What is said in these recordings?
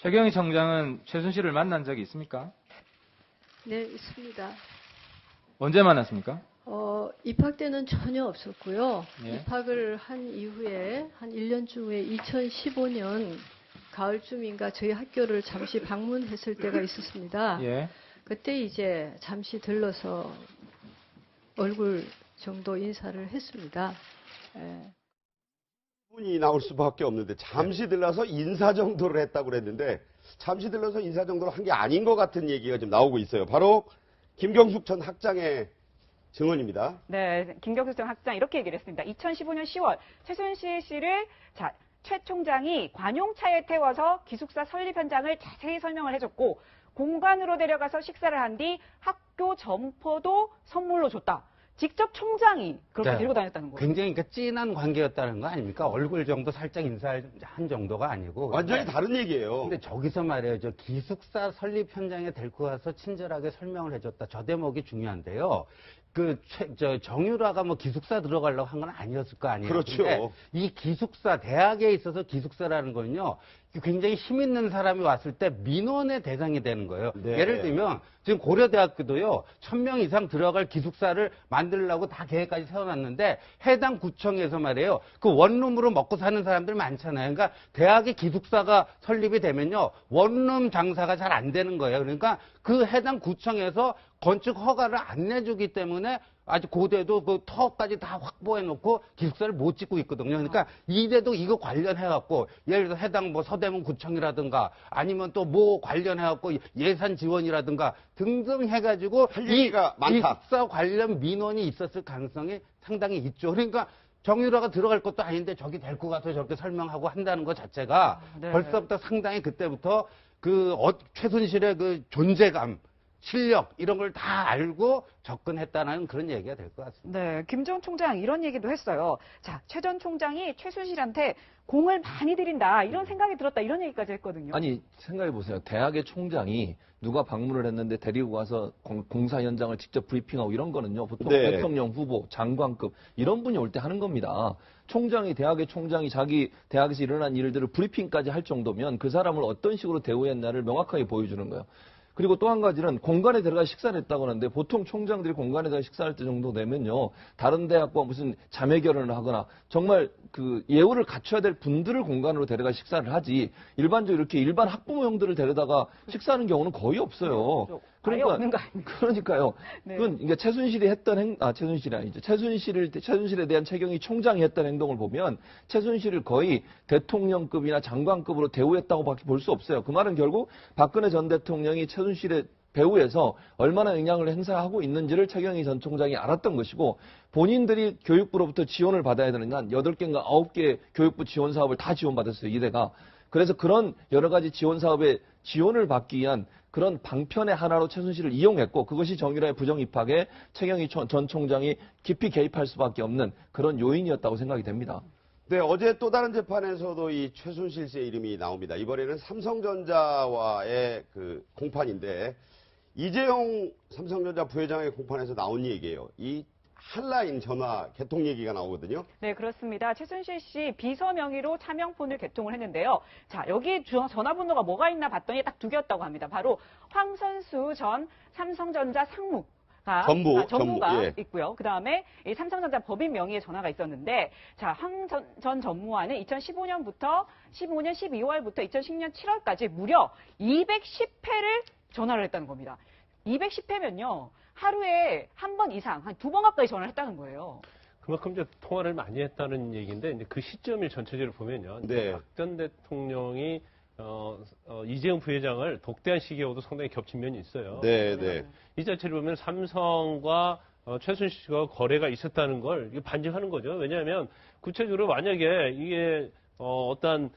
최경희 청장은 최순실을 만난 적이 있습니까? 네, 있습니다. 언제 만났습니까? 입학 때는 전혀 없었고요. 예. 입학을 한 이후에 한 1년쯤에 2015년 가을쯤인가 저희 학교를 잠시 방문했을 때가 있었습니다. 예. 그때 이제 잠시 들러서 얼굴 정도 인사를 했습니다. 예. 분이 나올 수밖에 없는데 잠시 들러서 인사 정도를 했다고 그랬는데 잠시 들러서 인사 정도를 한 게 아닌 것 같은 얘기가 지금 나오고 있어요. 바로 김경숙 전 학장의 증언입니다. 네, 김경수 전 학장 이렇게 얘기를 했습니다. 2015년 10월 최순실 씨를 최 총장이 관용차에 태워서 기숙사 설립 현장을 자세히 설명을 해줬고 공관으로 데려가서 식사를 한 뒤 학교 점포도 선물로 줬다. 직접 총장이 그렇게 네. 데리고 다녔다는 거예요. 굉장히 그러니까 진한 관계였다는 거 아닙니까? 얼굴 정도 살짝 인사한 정도가 아니고. 완전히 근데, 다른 얘기예요. 근데 저기서 말이에요. 저 기숙사 설립 현장에 데리고 가서 친절하게 설명을 해줬다. 저 대목이 중요한데요. 정유라가 뭐 기숙사 들어가려고 한 건 아니었을 거 아니에요. 그렇죠. 근데 이 기숙사, 대학에 있어서 기숙사라는 거는요. 굉장히 힘 있는 사람이 왔을 때 민원의 대상이 되는 거예요. 네. 예를 들면 지금 고려대학교도요. 1000명 이상 들어갈 기숙사를 만들려고 다 계획까지 세워놨는데 해당 구청에서 말이에요. 그 원룸으로 먹고 사는 사람들 많잖아요. 그러니까 대학의 기숙사가 설립이 되면요. 원룸 장사가 잘 안 되는 거예요. 그러니까 그 해당 구청에서 건축 허가를 안 내주기 때문에 아주 고대도 그 터까지 다 확보해 놓고 기숙사를 못 짓고 있거든요. 그러니까 이대도 이거 관련해 갖고 예를 들어 해당 뭐 서대문 구청이라든가 아니면 또 뭐 관련해 갖고 예산 지원이라든가 등등 해 가지고 할 이 얘기가 많다. 기숙사 관련 민원이 있었을 가능성이 상당히 있죠. 그러니까 정유라가 들어갈 것도 아닌데 저기 데리고 가서 저렇게 설명하고 한다는 것 자체가 네. 벌써부터 상당히 그때부터 최순실의 그 존재감 실력 이런 걸 다 알고 접근했다는 그런 얘기가 될 것 같습니다. 네, 김 전 총장 이런 얘기도 했어요. 자, 최 전 총장이 최순실한테 공을 많이 들인다 이런 생각이 들었다 이런 얘기까지 했거든요. 아니 생각해 보세요. 대학의 총장이 누가 방문을 했는데 데리고 가서 공사 현장을 직접 브리핑하고 이런 거는요. 보통 네. 대통령 후보, 장관급 이런 분이 올 때 하는 겁니다. 대학의 총장이 자기 대학에서 일어난 일들을 브리핑까지 할 정도면 그 사람을 어떤 식으로 대우했나를 명확하게 보여주는 거예요. 그리고 또 한 가지는 공간에 들어가 식사를 했다고 하는데 보통 총장들이 공간에 들어가 식사할 때 정도 되면요. 다른 대학과 무슨 자매 결혼을 하거나 정말 그 예우를 갖춰야 될 분들을 공간으로 데려가 식사를 하지 일반적으로 이렇게 일반 학부모형들을 데려다가 식사하는 경우는 거의 없어요. 아예 없는 거 아닙니까? 그러니까요. 네. 그건 그러니까 최순실이 했던 최순실이 아니죠. 최순실에 대한 최경희 총장이 했던 행동을 보면 최순실을 거의 대통령급이나 장관급으로 대우했다고밖에 볼 수 없어요. 그 말은 결국 박근혜 전 대통령이 최순실의 배후에서 얼마나 영향을 행사하고 있는지를 최경희 전 총장이 알았던 것이고 본인들이 교육부로부터 지원을 받아야 되는 한 8개인가 9개 교육부 지원 사업을 다 지원받았어요. 이대가. 그래서 그런 여러 가지 지원 사업에 지원을 받기 위한 그런 방편의 하나로 최순실을 이용했고 그것이 정유라의 부정 입학에 최경희 전 총장이 깊이 개입할 수밖에 없는 그런 요인이었다고 생각이 됩니다. 네, 어제 또 다른 재판에서도 이 최순실 씨의 이름이 나옵니다. 이번에는 삼성전자와의 그 공판인데 이재용 삼성전자 부회장의 공판에서 나온 얘기예요. 이 한라인 전화 개통 얘기가 나오거든요. 네, 그렇습니다. 최순실 씨 비서 명의로 차명폰을 개통을 했는데요. 자, 여기 전화번호가 뭐가 있나 봤더니 딱 2개였다고 합니다. 바로 황선수 전 삼성전자 상무가 전무가 예. 있고요. 그 다음에 이 삼성전자 법인 명의의 전화가 있었는데, 자, 황 전 전무와는 2015년부터 15년 12월부터 2010년 7월까지 무려 210회를 전화를 했다는 겁니다. 210회면요. 하루에 한 번 이상, 한 2번 가까이 전화를 했다는 거예요. 그만큼 이제 통화를 많이 했다는 얘기인데 이제 그 시점을 전체적으로 보면요. 네. 박 전 대통령이 이재용 부회장을 독대한 시기하고도 상당히 겹친 면이 있어요. 네, 네. 이 자체를 보면 삼성과 최순실 씨가 거래가 있었다는 걸 이게 반증하는 거죠. 왜냐하면 구체적으로 만약에 이게 어떤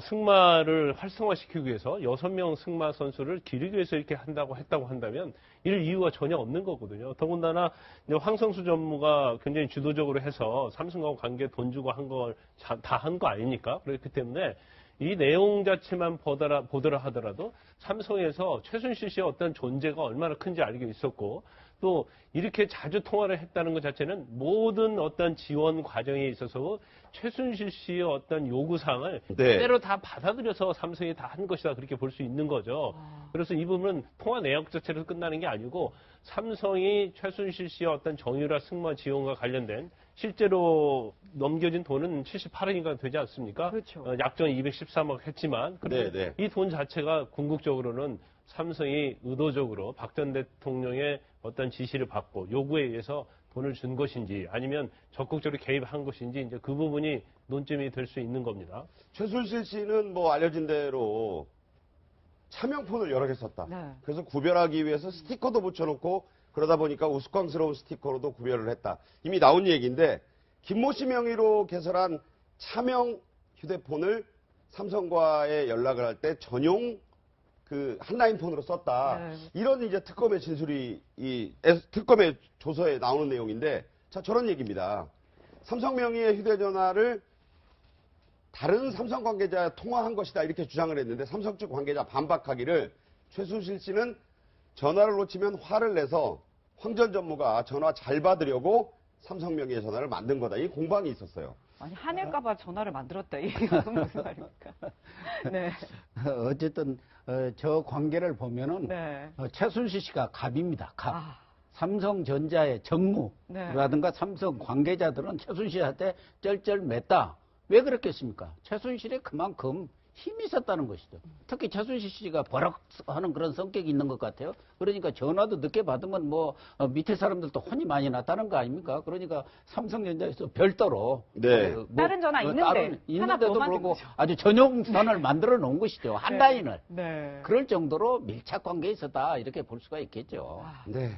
승마를 활성화시키기 위해서 6명 승마 선수를 기르기 위해서 이렇게 했다고 한다면 이럴 이유가 전혀 없는 거거든요. 더군다나 황성수 전무가 굉장히 주도적으로 해서 삼성과 관계 돈 주고 한 걸 다 한 거 아니니까. 그렇기 때문에 이 내용 자체만 보더라 하더라도 삼성에서 최순실 씨의 어떤 존재가 얼마나 큰지 알고 있었고 또 이렇게 자주 통화를 했다는 것 자체는 모든 어떤 지원 과정에 있어서 최순실 씨의 어떤 요구사항을 네. 그대로 다 받아들여서 삼성이 다 한 것이다 그렇게 볼 수 있는 거죠. 그래서 이 부분은 통화 내역 자체로 끝나는 게 아니고 삼성이 최순실 씨의 어떤 정유라 승마 지원과 관련된 실제로 넘겨진 돈은 78억인가 되지 않습니까? 그렇죠. 약정 213억 했지만 네, 네. 이 돈 자체가 궁극적으로는 삼성이 의도적으로 박 전 대통령의 어떤 지시를 받고 요구에 의해서 돈을 준 것인지 아니면 적극적으로 개입한 것인지 이제 그 부분이 논점이 될 수 있는 겁니다. 최순실 씨는 뭐 알려진 대로 차명폰을 여러 개 썼다. 네. 그래서 구별하기 위해서 스티커도 붙여놓고 그러다 보니까 우스꽝스러운 스티커로도 구별을 했다. 이미 나온 얘기인데 김모 씨 명의로 개설한 차명 휴대폰을 삼성과의 연락을 할 때 전용 그 한라인폰으로 썼다. 네. 이런 이제 특검의 진술이 이 특검의 조서에 나오는 내용인데 자 저런 얘기입니다. 삼성 명의의 휴대전화를 다른 삼성 관계자 통화한 것이다 이렇게 주장을 했는데 삼성 측 관계자 반박하기를 최순실 씨는 전화를 놓치면 화를 내서 황 전 전무가 전화 잘 받으려고 삼성 명의의 전화를 만든 거다. 이 공방이 있었어요. 아니 화낼까봐 전화를 만들었다. 이게 무슨 말입니까? 네. 어쨌든 저 관계를 보면은 네. 최순실 씨가 갑입니다. 갑. 아. 삼성전자의 정무라든가 삼성 관계자들은 최순실한테 쩔쩔 맸다. 왜 그랬겠습니까? 최순실이 그만큼 힘이 있었다는 것이죠. 특히 최순실 씨가 버럭하는 그런 성격이 있는 것 같아요. 그러니까 전화도 늦게 받으면 뭐 밑에 사람들도 혼이 많이 났다는 거 아닙니까? 그러니까 삼성전자에서 별도로 네. 다른 전화 있는데 따로 하나 있는데도 더 만든 그러고 거죠. 아주 전용선을 만들어 놓은 것이죠. 한 라인을. 네. 그럴 정도로 밀착 관계에 있었다 이렇게 볼 수가 있겠죠. 네.